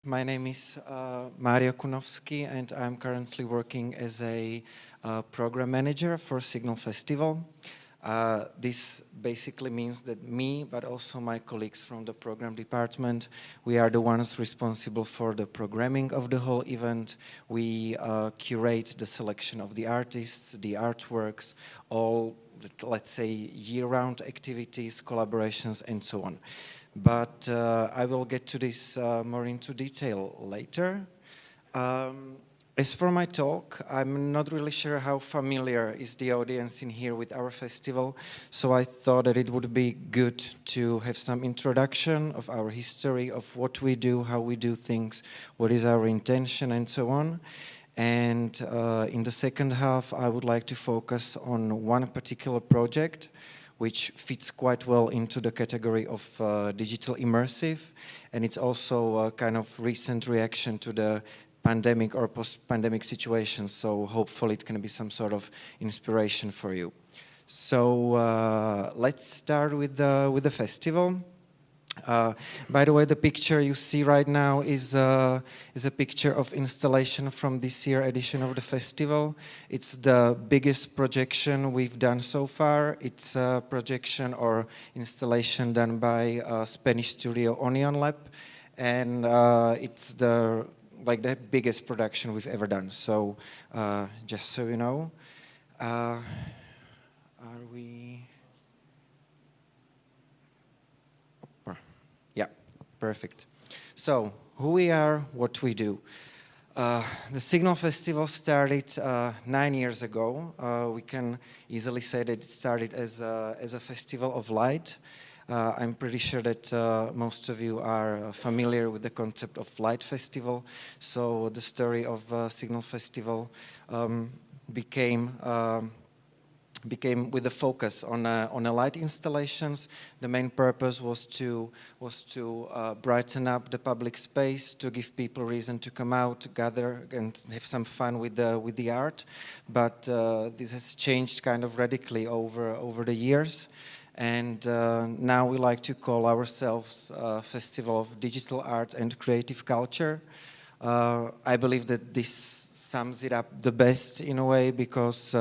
My name is Mario Kunovsky, and I'm currently working as a program manager for Signal Festival. This basically means that me, but also my colleagues from the program department, we are the ones responsible for the programming of the whole event. We curate the selection of the artists, the artworks, all, let's say, year-round activities, collaborations, and so on. But I will get to this more into detail later. As for my talk, I'm not really sure how familiar is the audience in here with our festival, so I thought that it would be good to have some introduction of our history, of what we do, how we do things, what is our intention, and so on. And in the second half, I would like to focus on one particular project, which fits quite well into the category of digital immersive, and it's also a kind of recent reaction to the pandemic or post-pandemic situation, so hopefully it can be some sort of inspiration for you. So let's start with the festival. By the way, the picture you see right now is a picture of installation from this year edition of the festival. It's the biggest projection we've done so far. It's a projection or installation done by Spanish studio Onion Lab, and it's the biggest production we've ever done. So just so you know, are we? Yeah, perfect. So, who we are, what we do. The Signal Festival started 9 years ago. We can easily say that it started as a festival of light. I'm pretty sure that most of you are familiar with the concept of light festival. So the story of Signal Festival became with a focus on light installations. The main purpose was to brighten up the public space, to give people reason to come out, gather, and have some fun with the art. But this has changed kind of radically over the years. And now we like to call ourselves a Festival of Digital Art and Creative Culture. I believe that this sums it up the best in a way, because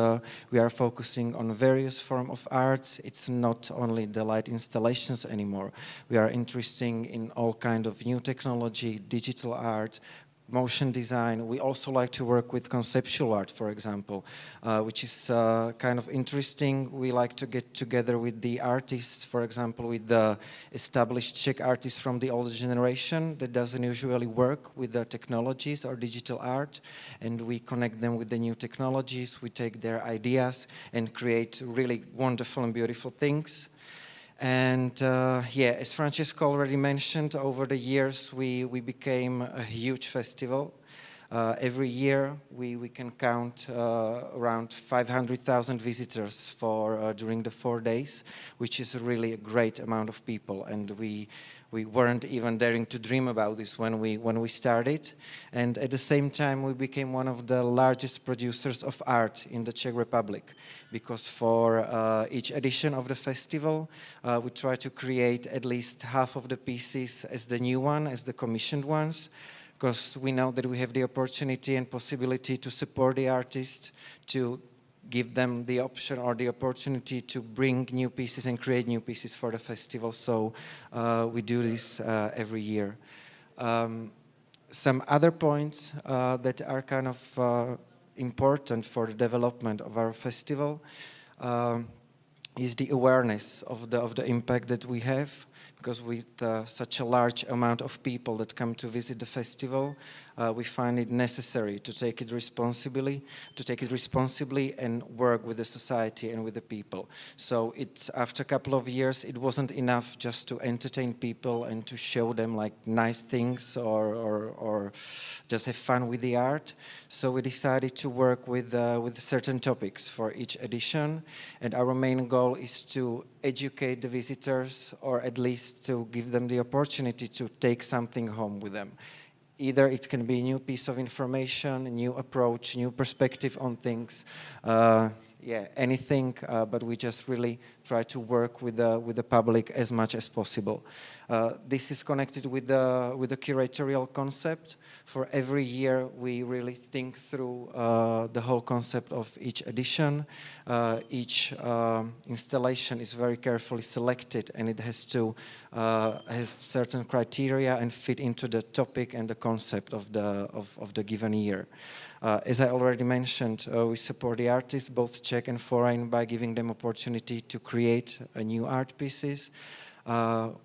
we are focusing on various forms of arts. It's not only the light installations anymore. We are interested in all kind of new technology, digital art, motion design. We also like to work with conceptual art, for example, which is kind of interesting. We like to get together with the artists, for example, with the established Czech artists from the older generation that doesn't usually work with the technologies or digital art, and we connect them with the new technologies. We take their ideas and create really wonderful and beautiful things. And yeah, as Francesco already mentioned, over the years we became a huge festival. Every year we can count around 500,000 visitors during the 4 days, which is really a great amount of people, and we weren't even daring to dream about this when we started. And at the same time, we became one of the largest producers of art in the Czech Republic, because for each edition of the festival, we try to create at least half of the pieces as the new one, as the commissioned ones, because we know that we have the opportunity and possibility to support the artists, to give them the option or the opportunity to bring new pieces and create new pieces for the festival. So we do this every year. Some other points that are kind of important for the development of our festival is the awareness of the impact that we have. Because with such a large amount of people that come to visit the festival, we find it necessary to take it responsibly, and work with the society and with the people. So after a couple of years, it wasn't enough just to entertain people and to show them like nice things or just have fun with the art. So we decided to work with certain topics for each edition, and our main goal is to educate the visitors, or at least to give them the opportunity to take something home with them. Either it can be a new piece of information, a new approach, new perspective on things. yeah, anything, but we just really try to work with the public as much as possible. This is connected with the curatorial concept. For every year, we really think through the whole concept of each edition. Each installation is very carefully selected, and it has to have certain criteria and fit into the topic and the concept of the given year. As I already mentioned, we support the artists, both Czech and foreign, by giving them opportunity to create new art pieces.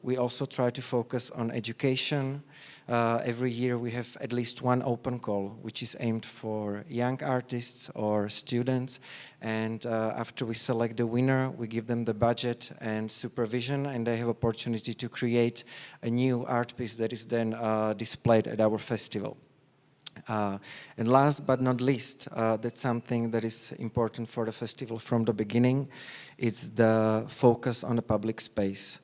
We also try to focus on education. Every year we have at least one open call, which is aimed for young artists or students. And after we select the winner, we give them the budget and supervision, and they have opportunity to create a new art piece that is then displayed at our festival. And last but not least, that's something that is important for the festival from the beginning. It's the focus on the public space.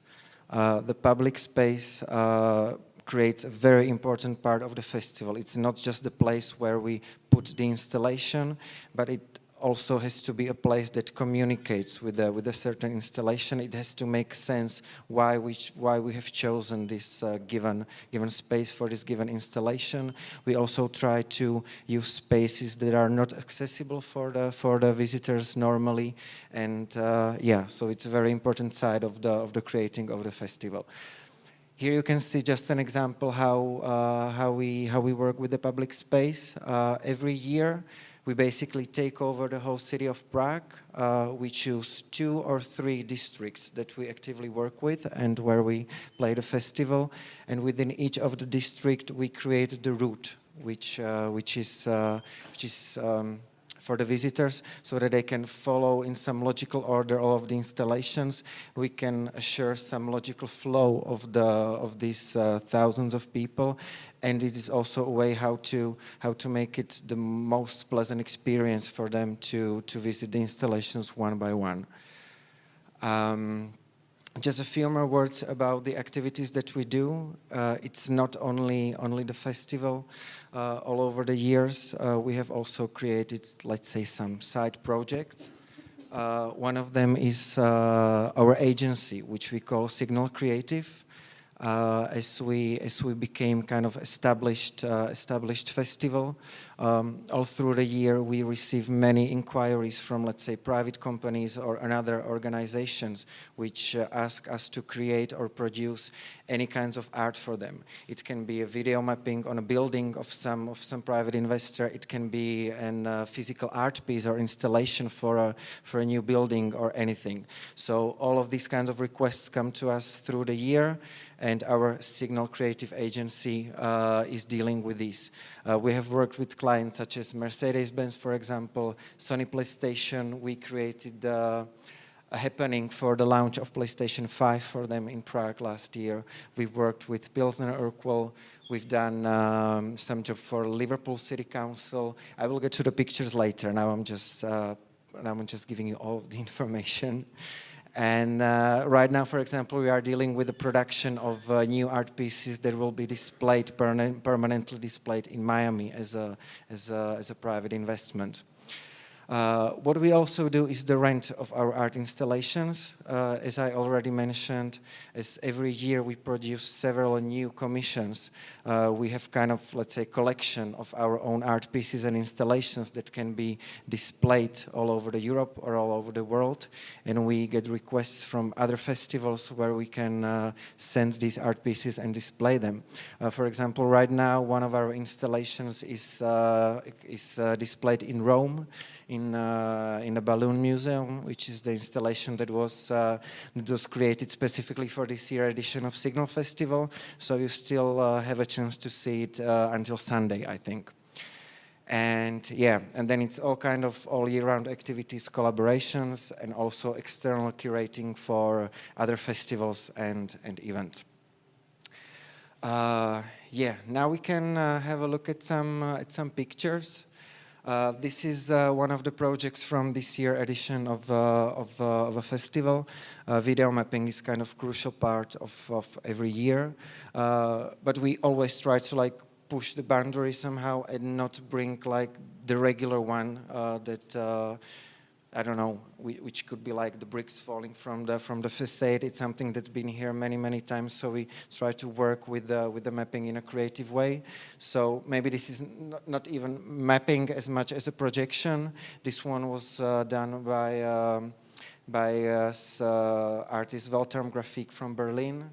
The public space creates a very important part of the festival. It's not just the place where we put the installation, but it also has to be a place that communicates with a certain installation. It has to make sense why we have chosen this given space for this given installation. We also try to use spaces that are not accessible for the visitors normally, and yeah, so it's a very important side of the creating of the festival. Here you can see just an example how we work with the public space. Every year, we basically take over the whole city of Prague. We choose 2 or 3 districts that we actively work with and where we play the festival. And within each of the district, we create the route, which is for the visitors, so that they can follow in some logical order all of the installations. We can assure some logical flow of these thousands of people, and it is also a way how to make it the most pleasant experience for them to visit the installations one by one. Just a few more words about the activities that we do. It's not only the festival. All over the years, we have also created, let's say, some side projects. One of them is our agency, which we call Signal Creative. As we became kind of established festival, all through the year we receive many inquiries from, let's say, private companies or another organizations which ask us to create or produce any kinds of art for them. It can be a video mapping on a building of some private investor. It can be a physical art piece or installation for a new building or anything. So all of these kinds of requests come to us through the year, and our Signal Creative Agency is dealing with these. We have worked with clients such as Mercedes-Benz, for example, Sony PlayStation. We created a happening for the launch of PlayStation 5 for them in Prague last year. We've worked with Pilsner Urquell. We've done some job for Liverpool City Council. I will get to the pictures later. Now I'm just giving you all of the information. And right now, for example, we are dealing with the production of new art pieces that will be displayed, permanently displayed in Miami as a private investment. What we also do is the rent of our art installations. As I already mentioned, as every year we produce several new commissions. We have kind of, let's say, collection of our own art pieces and installations that can be displayed all over Europe or all over the world. And we get requests from other festivals where we can send these art pieces and display them. For example, right now, one of our installations is displayed in Rome, in a balloon museum, which is the installation that was created specifically for this year edition of Signal Festival. So you still have a chance to see it until Sunday, I think. And yeah, and then it's all kind of all year-round activities, collaborations, and also external curating for other festivals and events. Yeah, now we can have a look at some pictures. This is one of the projects from this year edition of a festival. Video mapping is kind of crucial part of every year, but we always try to push the boundary somehow and not bring the regular one that I don't know, which could be like the bricks falling from the facade. It's something that's been here many times, so we try to work with the mapping in a creative way. So maybe this is not even mapping as much as a projection. This one was done by artist Welterm Grafik from Berlin.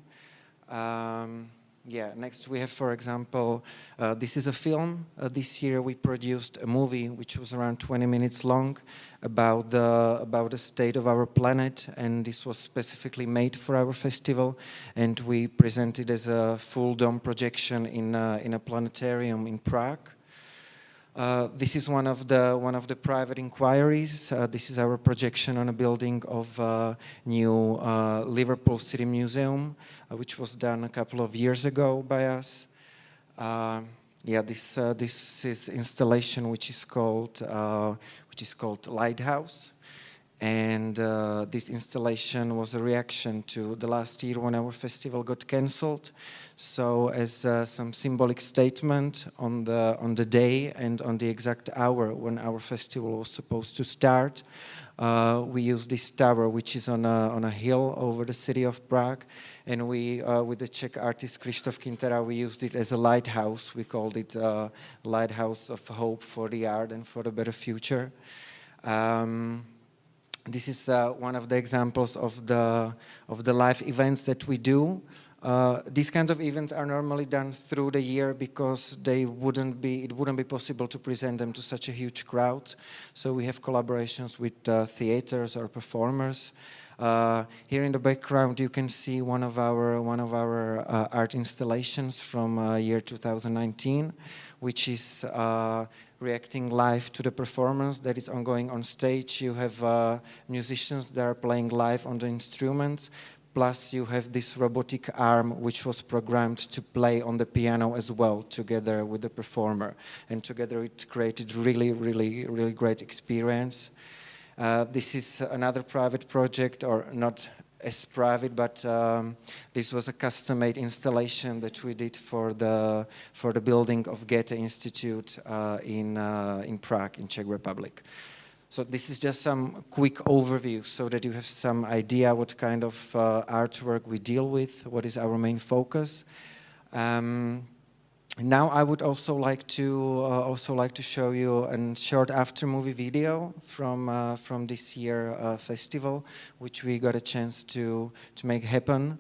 Yeah, next we have, for example, this is a film. This year we produced a movie which was around 20 minutes long about the state of our planet, and this was specifically made for our festival, and we presented as a full dome projection in a planetarium in Prague. This is one of the private inquiries. This is our projection on a building of new Liverpool City Museum, which was done a couple of years ago by us. Yeah, this is installation which is called Lighthouse, and this installation was a reaction to the last year when our festival got cancelled. So, as some symbolic statement on the day and on the exact hour when our festival was supposed to start, we used this tower, which is on a hill over the city of Prague, and we, with the Czech artist Krzysztof Kintera, we used it as a lighthouse. We called it Lighthouse of Hope for the Art and for the Better Future. This is one of the examples of the live events that we do. These kinds of events are normally done through the year because it wouldn't be possible to present them to such a huge crowd. So we have collaborations with theaters or performers. Here in the background you can see one of our art installations from year 2019, which is reacting live to the performance that is ongoing on stage. You have musicians that are playing live on the instruments, plus you have this robotic arm which was programmed to play on the piano as well, together with the performer. And together it created really great experience. This is another private project, or not as private, but this was a custom-made installation that we did for the building of Goethe Institute in Prague, in Czech Republic. So this is just some quick overview so that you have some idea what kind of artwork we deal with, what is our main focus. Now I would also like to show you a short after-movie video from this year festival, which we got a chance to make happen,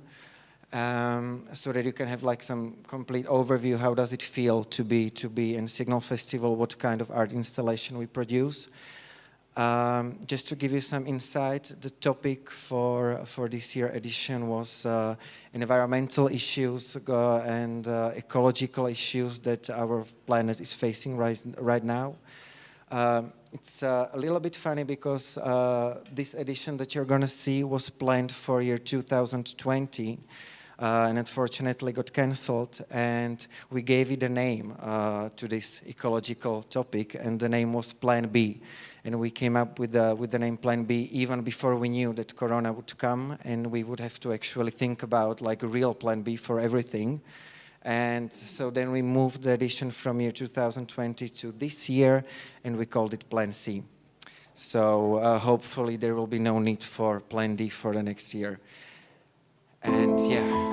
so that you can have like some complete overview. How does it feel to be in Signal Festival? What kind of art installation we produce? Just to give you some insight, the topic for this year edition was environmental issues and ecological issues that our planet is facing right now. It's a little bit funny because this edition that you're going to see was planned for year 2020. And unfortunately got cancelled, and we gave it a name to this ecological topic, and the name was Plan B. And we came up with the name Plan B even before we knew that Corona would come, and we would have to actually think about like a real Plan B for everything. And so then we moved the edition from year 2020 to this year, and we called it Plan C. So hopefully there will be no need for Plan D for the next year. And yeah.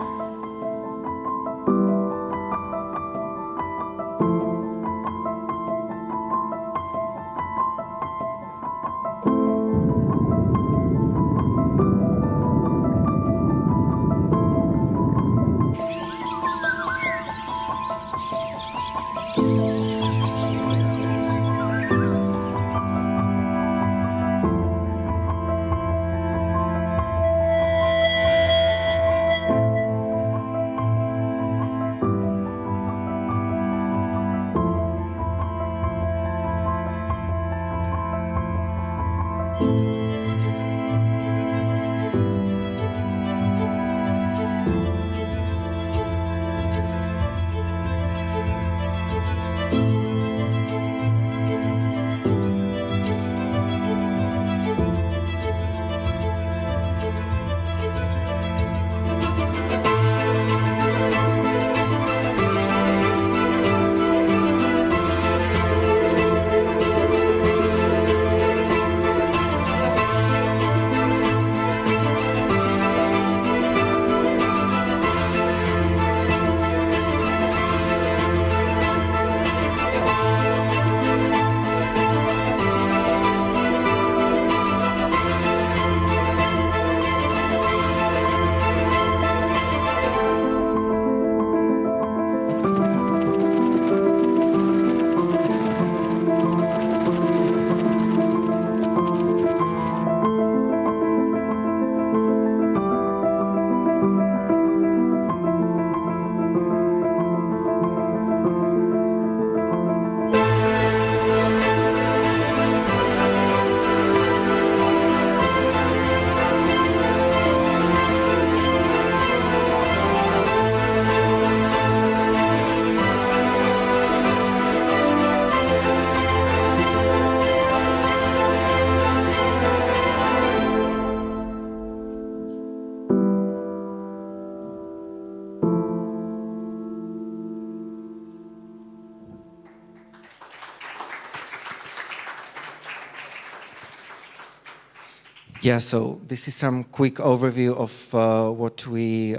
Yeah, so this is some quick overview of what we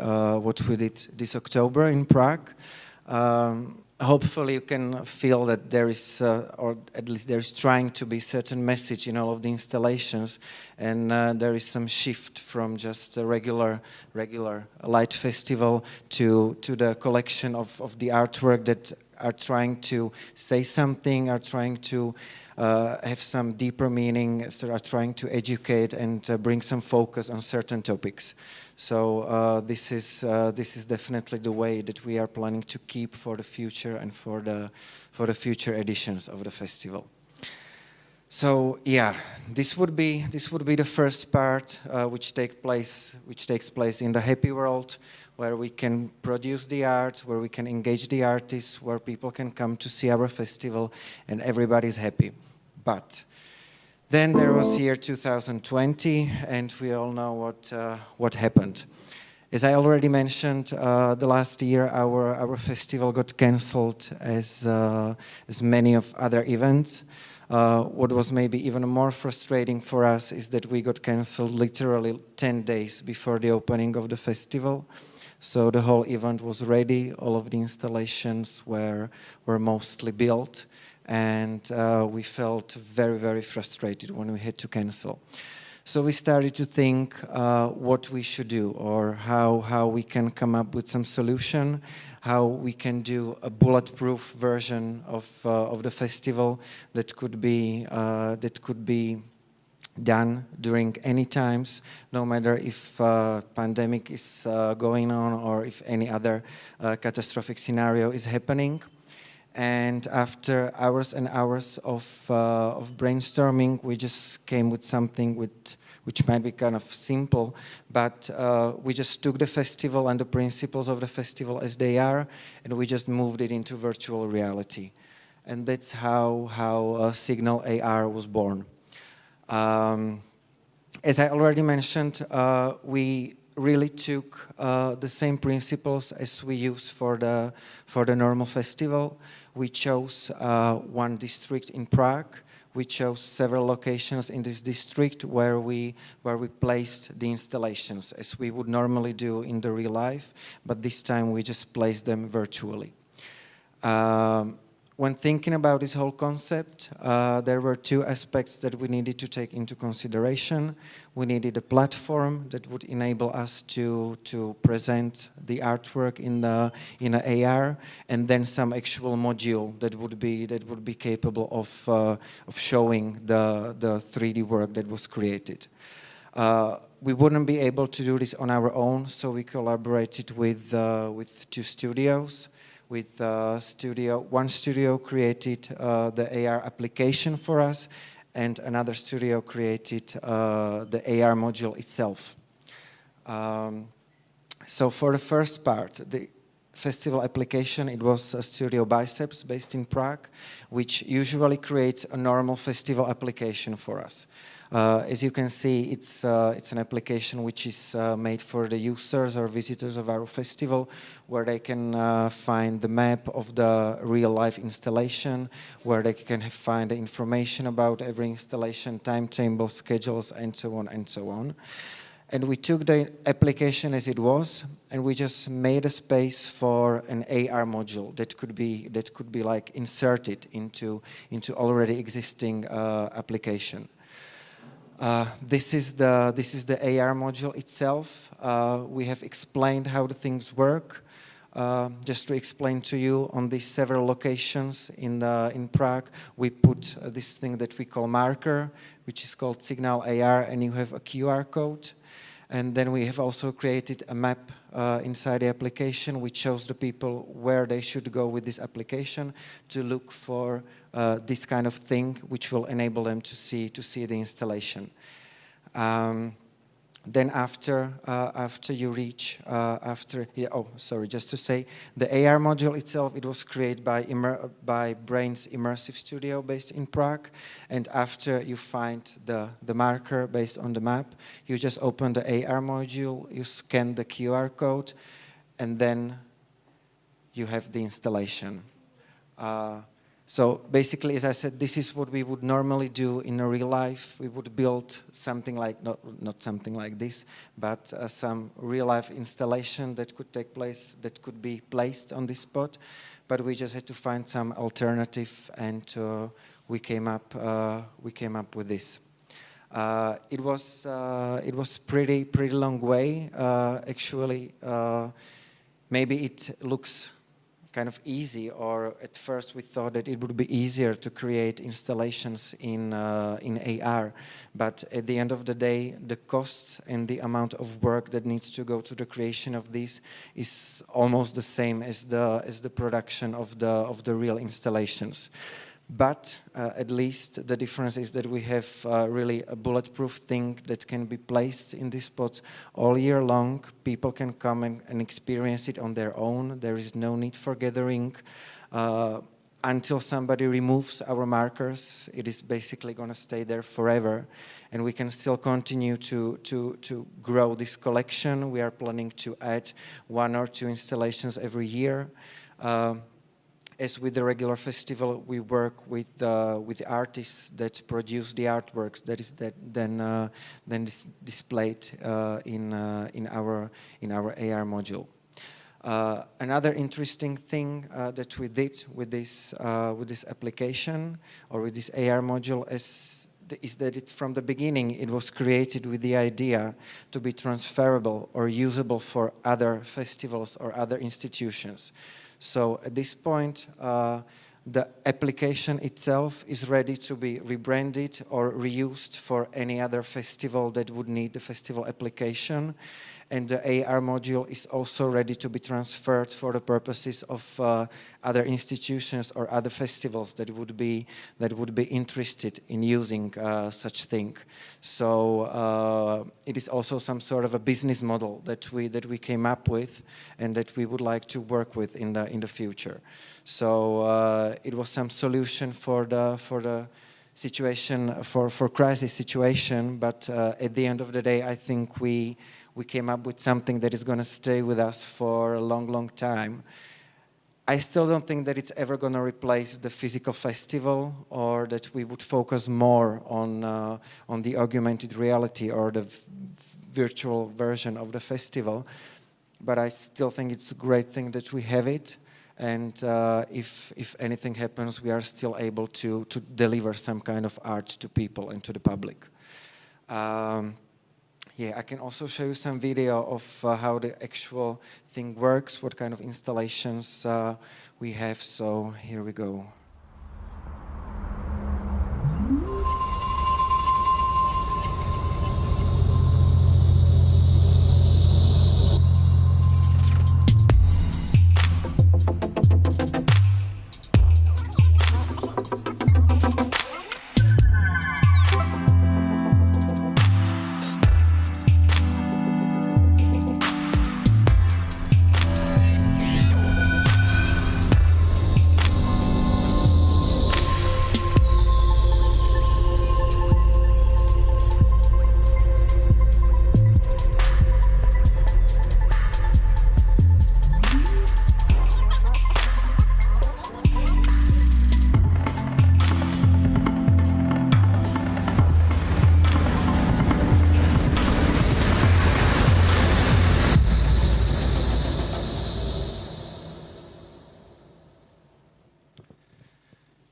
did this October in Prague. Hopefully you can feel that there is, or at least there is trying to be certain message in all of the installations, and there is some shift from just a regular light festival to the collection of the artwork that are trying to say something, are trying to have some deeper meaning, so are trying to educate and bring some focus on certain topics. So this is definitely the way that we are planning to keep for the future and for the future editions of the festival. So yeah, this would be the first part, which takes place in the happy world, where we can produce the art, where we can engage the artists, where people can come to see our festival, and everybody's happy. But then there was year 2020, and we all know what happened. As I already mentioned, the last year our festival got cancelled as many of other events. What was maybe even more frustrating for us is that we got cancelled literally 10 days before the opening of the festival. So the whole event was ready, all of the installations were mostly built, and we felt very, very frustrated when we had to cancel. So we started to think what we should do, or how we can come up with some solution, how we can do a bulletproof version of the festival that could be done during any times, no matter if pandemic is going on or if any other catastrophic scenario is happening. And after hours and hours of brainstorming, we just came with something which might be kind of simple, but we just took the festival and the principles of the festival as they are, and we just moved it into virtual reality. And that's how Signal AR was born. As I already mentioned, we really took the same principles as we use for the normal festival. We chose one district in Prague. We chose several locations in this district where we placed the installations, as we would normally do in the real life, but this time we just placed them virtually. When thinking about this whole concept, there were two aspects that we needed to take into consideration. We needed a platform that would enable us to present the artwork in AR, and then some actual module that would be capable of showing the 3D work that was created. We wouldn't be able to do this on our own, so we collaborated with two studios. One studio created the AR application for us, and another studio created the AR module itself. So for the first part, the festival application, it was a Studio Biceps based in Prague, which usually creates a normal festival application for us. As you can see, it's an application which is made for the users or visitors of our festival, where they can find the map of the real-life installation, where they can find the information about every installation, timetable, schedules, and so on and so on. And we took the application as it was, and we just made a space for an AR module that could be like inserted into already existing application. This is the AR module itself. We have explained how the things work. Just to explain to you, on these several locations in Prague, we put this thing that we call marker, which is called Signal AR, and you have a QR code. And then we have also created a map inside the application, which shows the people where they should go with this application to look for this kind of thing, which will enable them to see the installation. Then after you reach, just to say, the AR module itself, it was created by Brain's Immersive Studio based in Prague, and after you find the marker based on the map, you just open the AR module, you scan the QR code, and then you have the installation. So basically, as I said, this is what we would normally do in a real life. We would build something like, not something like this, but some real life installation that could take place, that could be placed on this spot. But we just had to find some alternative, and we came up with this. It was pretty long way, actually. Maybe it looks kind of easy, or at first we thought that it would be easier to create installations in AR, but at the end of the day, the costs and the amount of work that needs to go to the creation of this is almost the same as the production of the real installations. But at least the difference is that we have really a bulletproof thing that can be placed in these spots all year long. People can come and experience it on their own. There is no need for gathering. Until somebody removes our markers, it is basically going to stay there forever. And we can still continue to grow this collection. We are planning to add 1 or 2 installations every year. As with the regular festival, we work with the artists that produce the artworks that is then displayed in our AR module. Another interesting thing that we did with this application or with this AR module is that from the beginning it was created with the idea to be transferable or usable for other festivals or other institutions. So at this point, the application itself is ready to be rebranded or reused for any other festival that would need the festival application. And the AR module is also ready to be transferred for the purposes of other institutions or other festivals that would be interested in using such thing. So it is also some sort of a business model that we came up with and that we would like to work with in the future. So it was some solution for the situation, for crisis situation, but at the end of the day, I think we came up with something that is going to stay with us for a long time. I still don't think that it's ever going to replace the physical festival, or that we would focus more on the augmented reality or the virtual version of the festival. But I still think it's a great thing that we have it. And if anything happens, we are still able to deliver some kind of art to people and to the public. Yeah, I can also show you some video of how the actual thing works, what kind of installations we have. So here we go.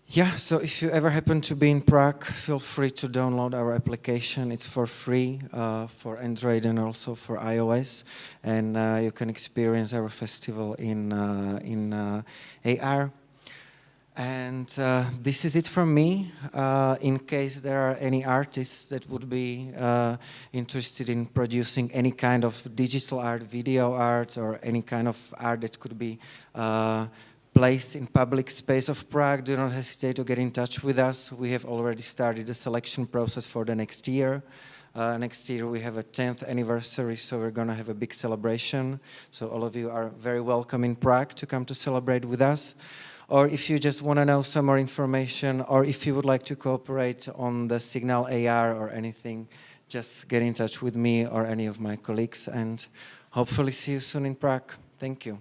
Yeah, so if you ever happen to be in Prague, feel free to download our application. It's for free for Android and also for iOS, and you can experience our festival in AR. And this is it from me. In case there are any artists that would be interested in producing any kind of digital art, video art, or any kind of art that could be placed in public space of Prague, do not hesitate to get in touch with us. We have already started the selection process for the next year. Next year we have a 10th anniversary, so we're going to have a big celebration. So all of you are very welcome in Prague to come to celebrate with us. Or if you just want to know some more information, or if you would like to cooperate on the Signal AR or anything, just get in touch with me or any of my colleagues, and hopefully see you soon in Prague. Thank you.